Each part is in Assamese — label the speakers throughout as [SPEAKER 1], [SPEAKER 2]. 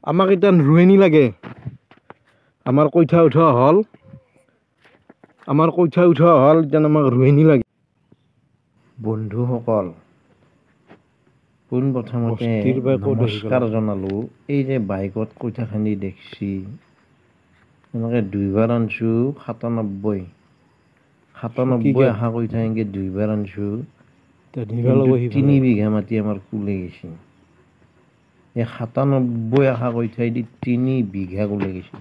[SPEAKER 1] আমাক এতিয়া ৰোৱনী লাগে আমাৰ কইঠা উঠোৱা হ'ল এতিয়া আমাক ৰোৱনী লাগে বন্ধুসকল পোনপ্ৰথমতে নমস্কাৰ জনালোঁ এই যে বাইকত কইঠাখিনি দেখছি এনেকৈ দুইবাৰ আনছোঁ 97 আশা কইঠা এনেকৈ দুইবাৰ আনছোঁ 3 বিঘা মাটি আমাৰ কুলে গৈছে এই 97 আশা কইঠাই দি 3 বিঘা কুলে গৈছে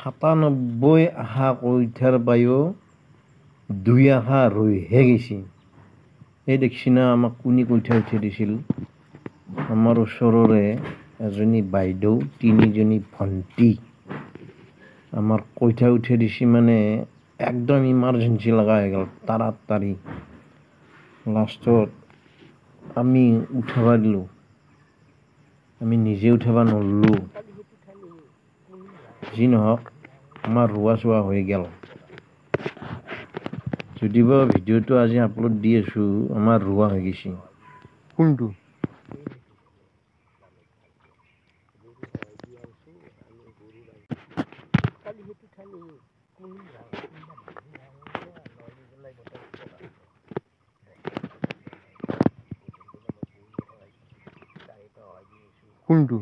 [SPEAKER 1] 97 আশা কইঠাৰ বায়ু 2 আশা ৰৈহে গৈছে এই দেখছি না আমাক কোনি কইঠা উঠাই দিছিল আমাৰ ওচৰৰে এজনী বাইদেউ 3জনী ভণ্টি আমাৰ কইঠা উঠাই দিছি মানে একদম ইমাৰ্জেঞ্চি লগা হৈ গ'ল তাড়াতাড়ি লাষ্টত আমি উঠাব দিলোঁ আমি নিজে উঠাব নোৱাৰিলোঁ যি নহওক আমাৰ ৰোৱা চোৱা হৈ গ'ল যদিও ভিডিঅ'টো আজি আপলোড দি আছোঁ আমাৰ ৰোৱা হৈ গৈছে কোনটো কোনটো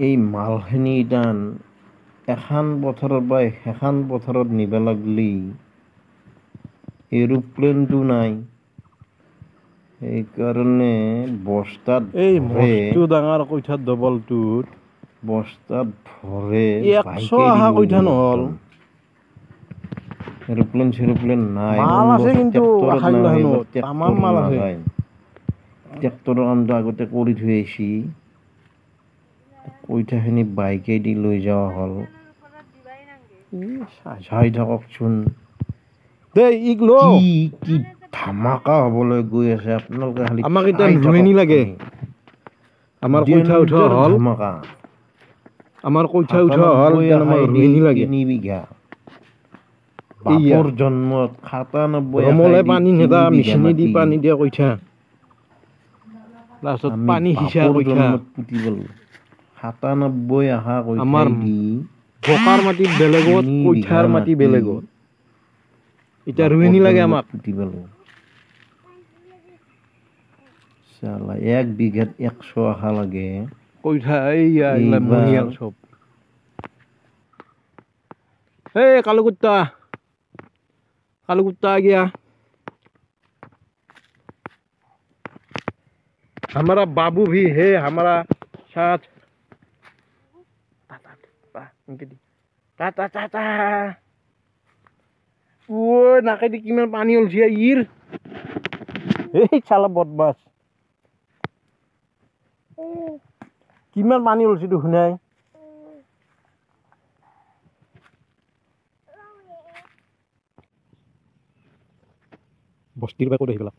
[SPEAKER 1] এই মালখিনি ইটান এখন পথাৰৰ পৰা এখন পথাৰত নিব লাগলি এৰোপ্লেনটো নাই সেইকাৰণে বস্তাত এই মস্ত ডাঙৰ কইঠাৰ ডবলটোত বস্তাত ভৰে 100 আহা কইঠা নহ'ল এৰোপ্লেন চেৰোপ্লেন নাই মাল আছে কিন্তু তামাম মাল আছে ট্ৰেক্টৰৰ কামটো আগতে কৰি থৈ আহিছি কইঠাখিনি বাইকে দি লৈ যোৱা হ'ল চাই থাককচোন দেই কি ধামাকা হ'বলৈ গৈ আছে আপোনালোকে খালি আমাক এতিয়া ৰোৱনী লাগে আমাৰ কইঠা উঠোৱা হ'ল ধামাকা আমাৰ কইঠা উঠোৱা হ'ল আমাক ৰোৱনী লাগে 3 বিঘা বাপৰ জন্মত 97 ৰমলে পানী নেদা মেচিনে দি পানী দিয়া কইঠা লাষ্টত পানী হিচা কইঠা পুতি গ'লো 97 আশা কইঠা আমাৰ বোকাৰ মাটি বেলেগত কইঠাৰ মাটি বেলেগত এতিয়া ৰোৱনী লাগে আমাক পুতি গ'লো চালা 1 বিঘাত 100 আশা লাগে কইঠা এইয়া মহিয়াল সব এই কালু কুত্তা आ गया हमारा बाबू भी है हमारा साथ टाटा ओ नाके दी किमान पानी ओलसिया इर ए साला बदमाश किमान पानी ओलसि दु हुनाय বস্তিৰ পৰা ক'ত আহিলা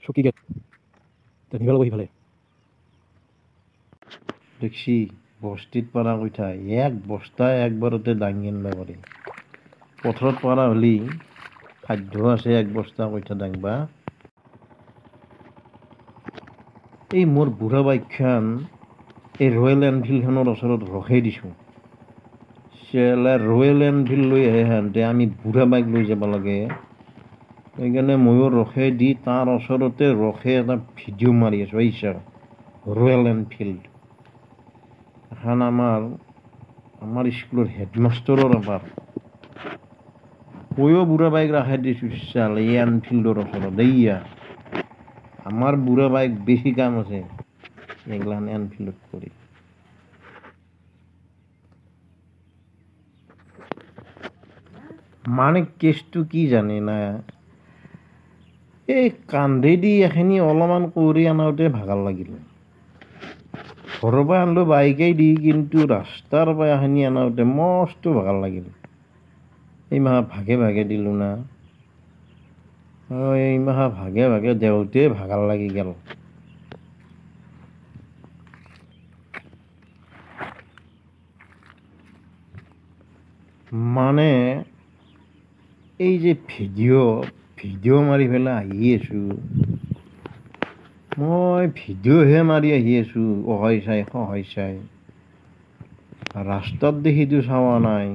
[SPEAKER 1] চকী গেট নিবাল সিফালে দেখছি বস্তিত পৰা কইঠা এক বস্তা একবাৰতে দাঙি আনিব পাৰি পথাৰত পৰা হ'লি খাদ্য আছে এক বস্তা কইঠা দাঙবা এই মোৰ বুঢ়া বাইকখন এই ৰয়েল এনফিল্ডখনৰ ওচৰত ৰখাই দিছোঁ ৰয়েল এনফিল্ড লৈ আহে সিহঁতে আমি বুঢ়া বাইক লৈ যাব লাগে সেইকাৰণে ময়ো ৰখাই দি তাৰ ওচৰতে ৰখাই এটা ভিডিঅ' মাৰি আছোঁ এই চাৰ ৰয়েল এনফিল্ড এখন আমাৰ স্কুলৰ হেডমাষ্টাৰৰ এবাৰ ময়ো বুঢ়া বাইক ৰাখাই দিছোঁ চাল এই এনফিল্ডৰ ওচৰত এইয়া আমাৰ বুঢ়া বাইক বেছি কাম আছে এইগিলাখন এনফিল্ডত কৰি মানে কেছটো কি জানে না এই কান্ধেদি এখিনি অলপমান কৰি আনোতে ভাগাৰ লাগিল ঘৰৰ পৰা আনিলোঁ বাইকেই দি কিন্তু ৰাস্তাৰ পৰা এখিনি আনোতে মস্ত ভাগাৰ লাগিল এই মাহ ভাগে ভাগে দিলোঁ না এই মাহ ভাগে ভাগে দেওঁতে ভাগাৰ লাগি গ'ল মানে এই যে ভিডিঅ' মাৰি পেলাই আহি আছোঁ, মই ভিডিঅ'হে মাৰি আহি আছোঁ, সহায় চাই ৰাস্তাত দেখিতো চাৱা নাই।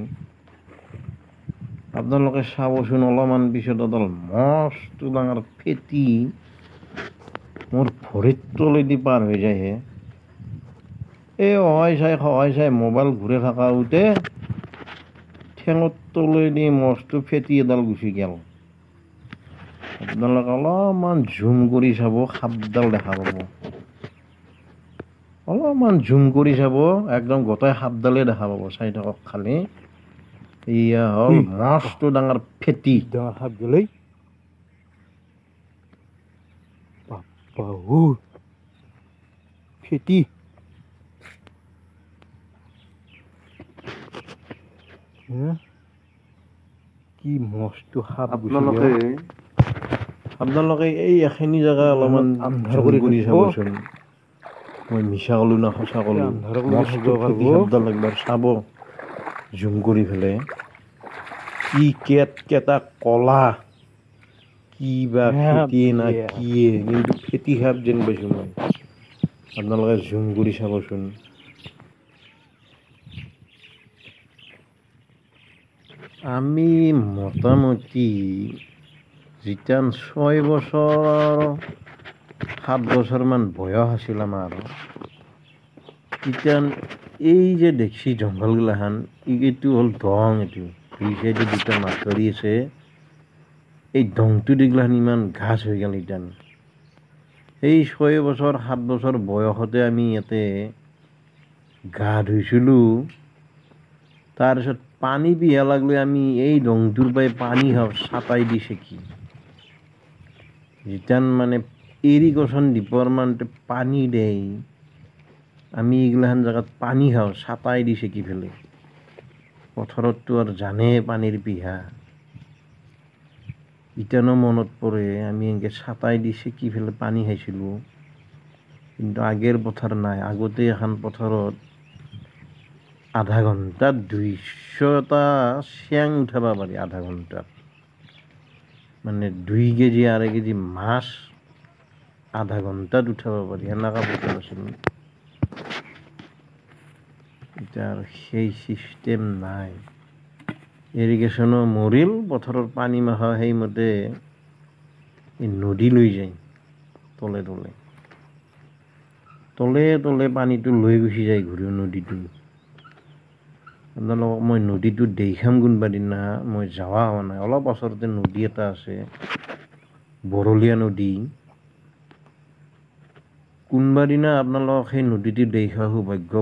[SPEAKER 1] আপোনালোকে চাবচোন, অলপমান পিছত এডাল মস্ত ডাঙৰ ফেটি মোৰ ভৰিৰ তলেদি পাৰ হৈ যায়হে। এই সহায় চাই মোবাইল ঘূৰি থাকাওঁতে ঠেঙৰ তলেদি মস্ত ফেটি এডাল গুচি গেল। আপোনালোকে অলপমান জুম কৰি চাব, সাপডাল দেখা পাব। অলপমান জুম কৰি চাব, একদম গোটেই সাপডালে দেখা পাব। চাই থাকক খালি। এয়া হ'ল মস্ত ডাঙৰ ফেটি।
[SPEAKER 2] ডাঙৰ সাপ গেলেই বাপ্পা ফেটি কি মস্ত সাপ।
[SPEAKER 1] আপোনালোকে এই এখিনি জেগা অলপমান
[SPEAKER 2] আন্ধাৰ
[SPEAKER 1] কৰি চাবচোন। মই মিছা ক'লো না সঁচা ক'লো? মস্ত ফেটি সাপডাল একবাৰ চাব জুম কৰি পেলাই। কি কেটা কলা, কি বা ফেটিয়ে না কিয়ে, কিন্তু ফেটি সাপ যেন পাইছোঁ মই। আপোনালোকে জুম কৰি চাবচোন। আমি মোটামুটি যেতিয়া 6 বছৰ 7 বছৰমান বয়স আছিল আমাৰ, তেতিয়া এই যে দেখছি জংঘলগিলাখান, এইটো হ'ল দং। এইটো দুই চাইডে দুটা মাথাউৰি আছে। এই দংটো দিগিলাখান ইমান ঘাঁচ হৈ গ'ল। এতিয়া এই 6 বছৰ 7 বছৰ বয়সতে আমি ইয়াতে গা ধুইছিলোঁ। তাৰপিছত পানী পিয়াহ লাগলে আমি এই দংটোৰ পৰাই পানী খাওঁ, চাটাই দি চেকি। যেতিয়া মানে ইৰিগেশ্যন ডিপাৰ্টমেণ্টে পানী দেই, আমি এইগিলাখান জেগাত পানী খাওঁ, চাটাই দি চেকি পেলাই। পথাৰততো আৰু জানে পানীৰ পিহা। ইটানো মনত পৰে আমি এনেকৈ চাটাই দি চেকি পেলাই পানী খাইছিলোঁ। কিন্তু আগৰ পথাৰ নাই। আগতে এখন পথাৰত আধা ঘণ্টাত 200টা চেং উঠাব পাৰি। আধা ঘণ্টাত মানে 2 কেজি 2.5 কেজি মাছ আধা ঘণ্টাত উঠাব পাৰি। সেনেকুৱা পথাৰ আছিল। এতিয়া আৰু সেই চিষ্টেম নাই। ইৰিগেশ্যনো মৰিল, পথাৰৰ পানী মাখা সেইমতে এই নদী লৈ যায়। তলে পানীটো লৈ গুচি যায় ঘূৰি নদীটো। আপোনালোকক মই নদীটো দেখাম কোনোবা দিনা। মই যোৱা হোৱা নাই। অলপ ওচৰতে নদী এটা আছে, বৰলীয়া নদী। কোনোবা দিনা আপোনালোকক সেই নদীটো দেখা সৌভাগ্য